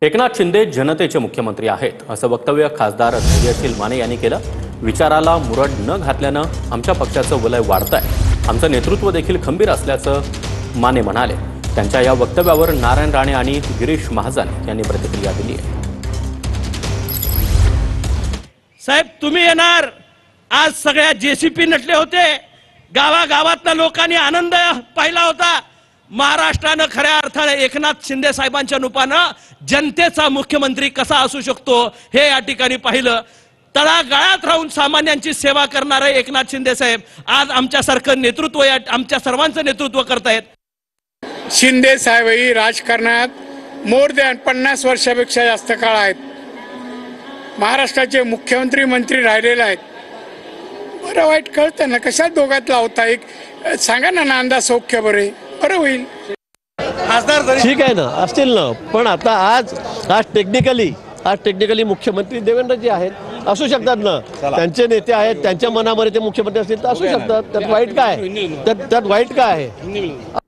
एकनाथ शिंदे जनतेचे मुख्यमंत्री आहेत असं वक्तव्य खासदार धैर्यशील माने यांनी केलं। विचाराला मुरड न घातल्यानं आमच्या पक्षाचं वलय वाढतंय, आमचं नेतृत्व देखील खंबीर असल्याचं माने म्हणाले। त्यांच्या या वक्तव्यावर नारायण राणे आणि गिरीश महाजन यांनी प्रतिक्रिया दिली आहे। साहेब तुम्ही येणार, आज सगळ्या जेसीपी नटले होते, गावागावातल्या लोकांनी आनंद पाहिला होता। महाराष्ट्रानं खऱ्या अर्थाने एकनाथ शिंदे साहेबांच्या रूपानं जनतेचा मुख्यमंत्री कसा असू शकतो हे या ठिकाणी पाहिलं। तळागाळात राहून सामान्यांची सेवा करणारे एकनाथ शिंदे साहेब आज आमच्यासारखं नेतृत्व आमच्या सर्वांचं नेतृत्व करतायत। शिंदे साहेबही राजकारणात मोर दॅन 50 वर्षापेक्षा जास्त काळ आहेत। महाराष्ट्राचे मुख्यमंत्री मंत्री राहिलेले आहेत। बरं वाईट कळतं ना, कशा दोघात लावता एक सांगा ना, नांदा सौख्य बरे बरं होईल। ठीक आहे ना, असतील ना, पण आता आज टेक्निकली मुख्यमंत्री देवेंद्रजी आहेत, असू शकतात ना, त्यांचे नेते आहेत, त्यांच्या मनामध्ये ते मुख्यमंत्री असतील तर असू शकतात। त्यात वाईट काय आहे?